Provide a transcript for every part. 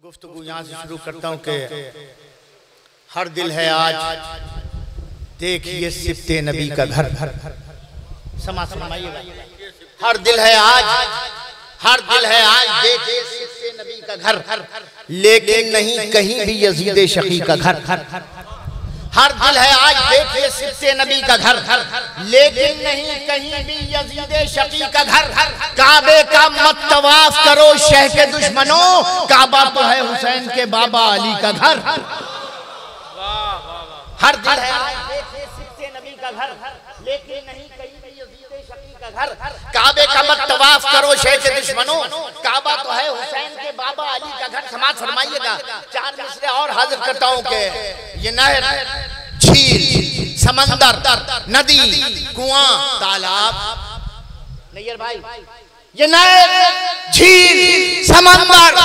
गुफ्तगू यहाँ से शुरू करता हूँ कि हर दिल है आज देखिए सिफ्ते नबी का घर। समाज फरमाइएगा, हर दिल है आज देखिए सिफ्ते नबी का घर, लेकिन नहीं कहीं भी यजीद शकी का घर। हर दिल है आज देखिए सिफ्ते नबी का घर, लेकिन नहीं कहीं भी यजीद शकी का घर। काबे का मत तवाफ करो शह के दुश्मनों, काबा तो है हुसैन के बाबा अली का घर। हर दिल है आज देखिए सिफ्ते नबी का घर, लेकिन नहीं कहीं भी यजीद शकी का घर। काबे का मत तवाफ करो शह के दुश्मनों, काबा तो है हुसैन के बाबा अली का घर। समाज फरमाइएगा, चार मिसरे और हाजिर करता हूँ कि ये नहर, झील, समंदर, नदी, कुआं, तालाब, नैयर भाई, ये नहर, झील, समंदर,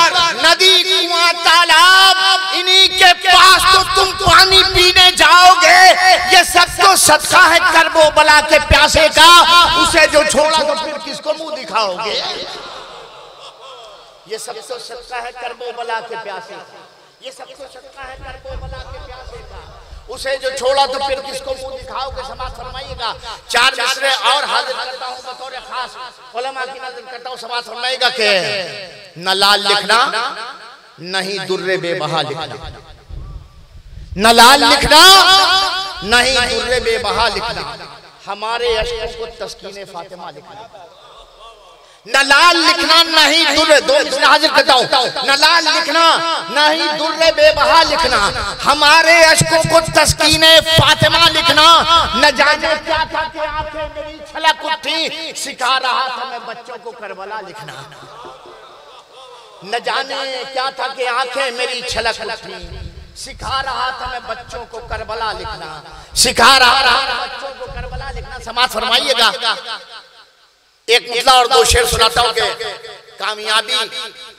नदी, कुआं, तालाब, इन्हीं के पास तो तुम पानी पीने जाओगे। ये सब तो सदका है करबो बला के प्यासे का, उसे जो छोड़ा तो फिर किसको मुंह दिखाओगे। ये सब तो सदका है करबो बला के प्यासे का, ये सब तो सदका है करबो बला के प्यासे का, उसे जो छोड़ा तो फिर किसको मुंह दिखाओगे। समाज फरमाइएगा, चार मिसरे और हाजिर करता हूं बतौर खास उलमा की नजर करता हूं। समाज फरमाइएगा कि न लाल लिखना नहीं दुर्रे बेबहा लिखना, न लाल लिखना नहीं दुर्रे बेबहा लिखना, हमारे अश्कों को तस्कीने फातिमा लिखना। न लाल लिखना नहीं दुर्रे, दो मिसरे हाजिर करता हूं, न लाल लिखना नहीं दुर्रे बेबहा लिखना, हमारे अश्कों को तस्कीने फातिमा लिखना। न जाने क्या था कि आंखें मेरी छलक उठी, सिखा रहा था मैं बच्चों को करबला लिखना। न जाने क्या था कि आंखें मेरी छलक उठी, सिखा रहा था मैं बच्चों को करबला लिखना, सिखा रहा था बच्चों को करबला लिखना। समाज फरमाइएगा, एक मुद्दा और दो शेर सुनाता हूं कि कामयाबी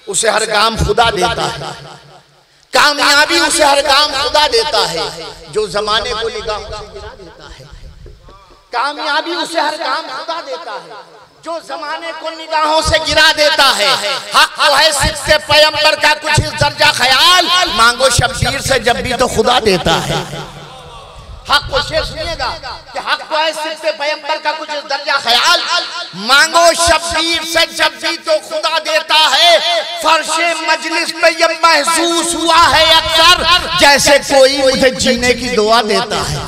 उसे हर काम खुदा देता है, कामयाबी उसे हर काम खुदा देता है, जो जमाने को निगाहों से गिरा देता है। कामयाबी उसे हर काम खुदा देता है, जो जमाने को निगाहों से गिरा देता है। हक तो है सिफ्ते पैगंबर का कुछ इस दर्जा ख्याल, मांगो शब्बीर से जब भी तो खुदा देता है। हक को शेर सुनिएगा कि हक तो है सिफ्ते पैगंबर का कुछ इस दर्जा ख्याल, मांगो शब्बीर से जब भी तो खुदा देता है। फर्शे मजलिस पे ये महसूस हुआ है अक्सर, जैसे कोई मुझे जीने की दुआ देता है।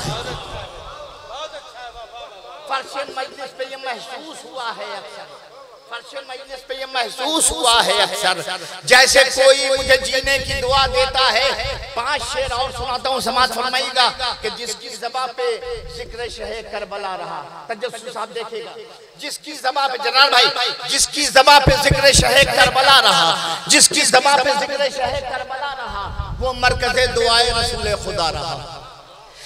फर्शे मजलिस पे ये महसूस हुआ है अक्सर, फर्शे मजलिस पे ये महसूस हुआ है अक्सर, जैसे कोई मुझे जीने की दुआ देता है। पांच शेर और सुनाता हूँ। समाज फरमाइएगा कि जिसकी ज़बान पे जिक्र शहे करबला रहा, तजस्सुस आप देखिएगा, जिसकी ज़बान पे जनाब भाई, जिसकी ज़बान पे जिक्र शहे करबला रहा, जिसकी ज़बान पे जिक्र शहे करबला रहा, वो मरकज़े दुआए रसूल खुदा रहा।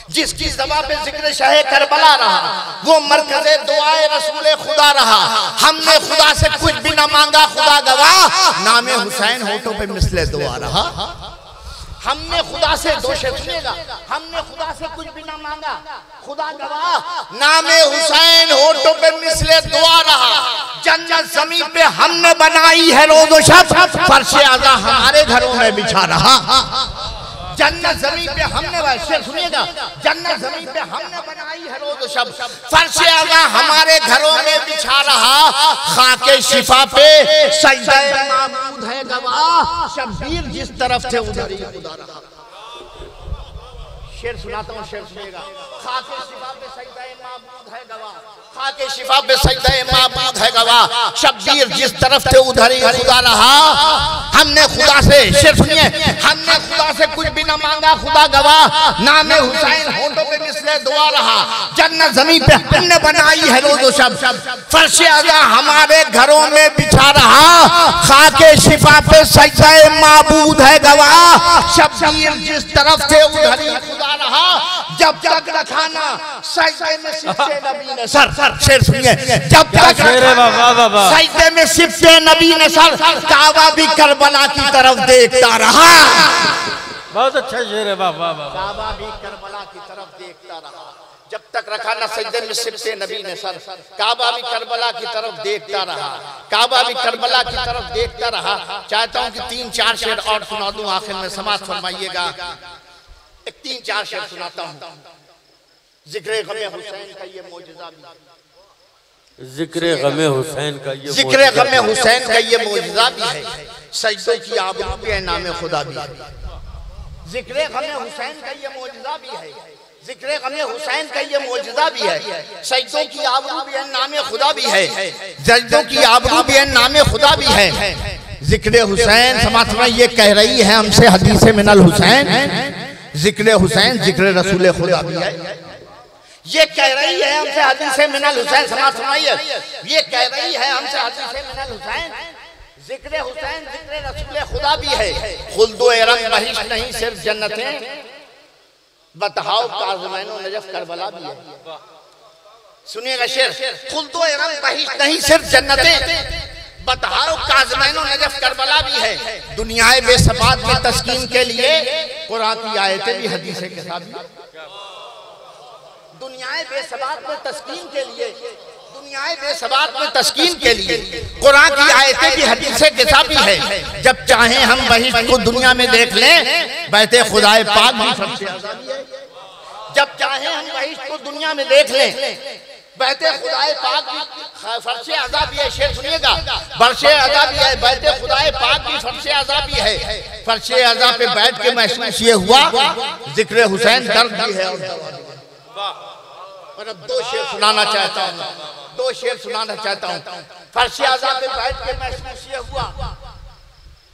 जिसकी ज़बान पे जिक्र शहे करबला रहा, वो मरकज़े दुआए रसूल खुदा रहा। हमने खुदा से कुछ भी ना मांगा, खुदा गवाह, नामे हुसैन होठों पे मिसले दुआ रहा। हमने खुदा से, दो शेर सुनिएगा, हमने खुदा से कुछ भी ना मांगा, खुदा गवाह, नामे हुसैन होठों पे मिसले दुआ रहा। जन्नत ज़मीन पे हमने बनाई है रोज़ व शब, फर्शे आज़ा हमारे घरों में बिछा रहा। जन्नत ज़मीन पे हमने, शेर सुनिएगा, जन्नत ज़मीन पे हमने बनाई है रोज़ शब, फर्शे आज़ा हमारे घरों में बिछा रहा। खाके शिफा पे सजदा माबूद है गवाह, शब्बीर जिस तरफ थे उधर ही खुदा रहा। शेर सुनाता हूँ, शेर सुनिएगा, खाके शिफा पे सजदा माबूद है गवाह, खाके शिफा पे सजदा माबूद है गवाह, शब्बीर जिस तरफ थे उधर ही खुदा रहा। हमने खुदा से, शेर सुनिए, हमने खुदा से कुछ भी ना मांगा, खुदा गवाह, नामे हुसैन होठों पे मिसले दुआ रहा। जन्नत ज़मीन पे हमने बनाई है रोज़ व शब, फर्शे आज़ा हमारे घरों में बिछा रहा। खाके शिफा पे सजदा माबूद है गवाह, शब्बीर जिस तरफ थे उधर ही खुदा रहा। जब तक रखाना सजदे में सिफ्ते नबी ने सर, शेर सुनिए, जब तक सजदे में सिफ्ते नबी ने सर, काबा भी करबला की तरफ देखता रहा। बहुत अच्छा शेर है, काबा भी करबला की तरफ देखता रहा। जब तक रखा ना सजदे में सिर्फ नबी ने सर। काबा भी करबला की तरफ देखता रहा, काबा भी करबला की तरफ देखता रहा। चाहता हूँ कि 3-4 शेर और सुना दूं, आखिर में समाप्त फरमाइएगा। एक 3-4 शेर सुनाता हूँ। जिक्र गमे हुसैन का ये मौजज़ा भी, जिक्र गमे हुसैन का ये, जिक्र गमे हुसैन का ये मौजज़ा भी है, सजदों की आबरू भी है, नाम खुदा भी है। जिक्र गमे हुसैन का ये मौजज़ा भी है, जिक्र गमे हुसैन का ये मौजज़ा भी है, सजदों की आबरू भी है, नाम खुदा भी है, सजदों की आबरू भी है, नाम खुदा भी है। जिक्र हुसैन समाज में ये कह रही है हमसे हदीस मिनल हुसैन, जिक्र हुसैन जिक्र रसूल खुदा भी है। ये कह रही है हमसे हदीस मिनल हुसैन, समाज सुनाइए, ये कह रही है हमसे हदीस मिनल हुसैन, जिक्र हुसैन जिक्र रसूल खुदा भी है। खुल्दो रंग बहिश नहीं सिर्फ जन्नतें, बताओ काज़मैनो नजफ करबला भी है। सुनिएगा शेर, खुल्दो रंग बहिश नहीं सिर्फ जन्नतें, बताओ काज़मैनो नजफ करबला भी है। दुनियाए बेसबात में तस्कीन के लिए कुरान की आयतें भी हदीस के साथ भी, दुनियाए बेसबात में तस्कीन के लिए, दुनियाए बेसबात में तस्कीन के लिए कुरान की आयतें भी हदीस के साथ भी है। जब चाहे हम बहिश्त को दुनिया में देख लें, बैठे खुदाए पाक भी फर्शे आज़ादी है। जब चाहे हम बहिश्त को दुनिया में देख लें, बैठे खुदाए पाक भी फर्शे आज़ादी है। शेर सुनिएगा, फर्शे आज़ादी है, बैठे खुदाए पाक भी फर्शे आज़ादी है। फर्शे आज़ा पे बैठ के महसूस ये हुआ जिक्र हुसैन दर्द भी है। और अब 2 शेर सुनाना चाहता हूँ, 2 शेर सुनाना चाहता हूँ। फर्शे आज़ा पे बैठ के महसूस ये हुआ,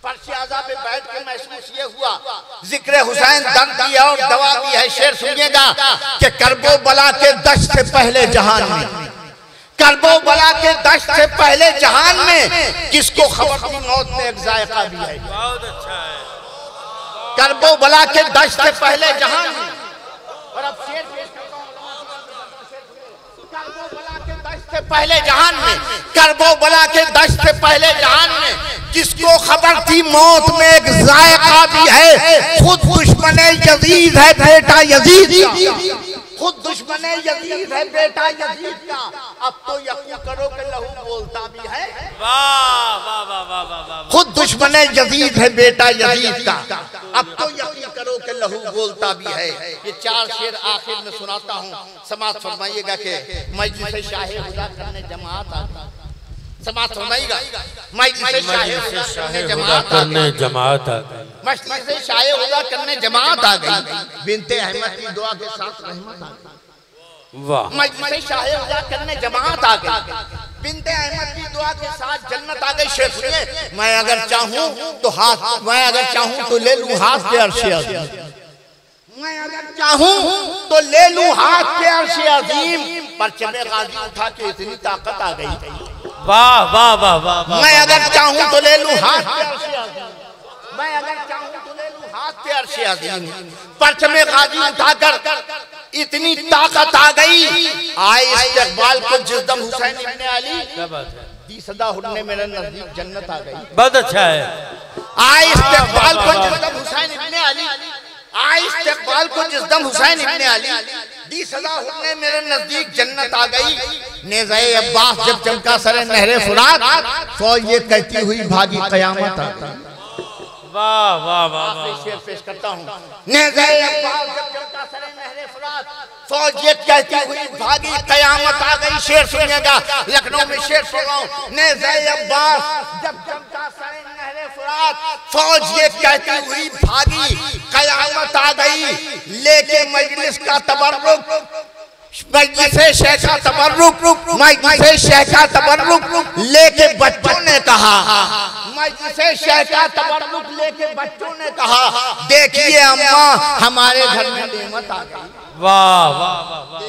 फर्शे आज़ा पे बैठ के महसूस ये हुआ जिक्र हुसैन दर्द भी है और दवा भी है। शेर सुनिएगा कि करबो बला के दश्त से पहले जहान में, करबो बला के दश्त से पहले जहान में किसको खबर थी मौत में एक जायका भी है। बहुत अच्छा है। करबो बला के दश्त से पहले जहान में, और अब शेर से पहले जहान में, करबो बला के दश्त से पहले जहान में किसको खबर थी मौत में एक जायका भी है। खुद दुश्मन यजीद है बेटा यजीद का, खुद दुश्मन यजीद है बेटा यजीद का। अब तो यकीन करो कि लहू बोलता भी है। वाह वाह वाह वाह वाह। खुद दुश्मन यजीद है बेटा यजीद का, अब तो यकीन करो कि लहू बोलता भी है। ये 4 शेर आखिर में सुनाता हूँ, समाप्त फरमाइएगा कि मजलिस शाहे हुदा करने जमात आ गई। समाप्त फरमाइएगा, मजलिस शाहे हुदा करने जमात आ गई, मजलिस शाहे हुदा करने जमात आ गई। बिनते अहमद की दुआ के साथ रहमत आ गई। वाह, मजलिस शाहे हुदा करने जमात आ गई, बिनते अहमद की दुआ के साथ जन्नत आ गई। शेर सुनिए, मैं अगर चाहूं तो हाथ, मैं अगर चाहूं तो ले लूं हाथ के अर्शे अज़ीम, मैं अगर चाहूं तो ले लूं हाथ के अर्शे अज़ीम, परचमे गाजी उठा के इतनी ताकत आ गई। वाह वाह वाह वाह। मैं अगर चाहूं तो ले लूं हाथ के अर्शे अज़ीम, मैं अगर चाहूं तो ले लूं हाथ के अर्शे अज़ीम, परचमे गाजी उठाकर इतनी ताकत आ गई। आए इस्तकबाल को जिस दम हुसैन इब्ने अली, क्या बात है, 20 सदा हुरने मेरे नजदीक जन्नत आ गई। बहुत अच्छा है। आए इस्तकबाल को जिस दम हुसैन इब्ने अली, आए इस्तकबाल को जिस दम हुसैन इब्ने अली, 20 सदा हुरने मेरे नजदीक जन्नत आ गई। नेज़ाए अब्बास जब चमका सरे नहरे फुरात, फौज ये कहती हुई भागी कयामत आ गई। वाह वाह वाह। शेर पेश करता हूँ, नेज़ाए अब्बास जब चमका सरे नहरे फुरात, फौज ये कहती हुई भागी कयामत आ गई। शेर सुनिएगा, लखनऊ में शेर सुन रहा हूँ। नेज़ाए अब्बास जब चमका सरे नहरे फुरात, फौज ये कहती हुई भागी कयामत आ गई। लेके मजलिस का तबर्रुक, मजलिस शेख का तबर्रुक, मजलिस शेख का तबर्रुक लेके बच्चों ने कहा, मजलिस शेख का तबर्रुक लेके बच्चों ने कहा, देखिए अम्मा हमारे घर में नेमत आ गई। वाह वाह वाह वाह।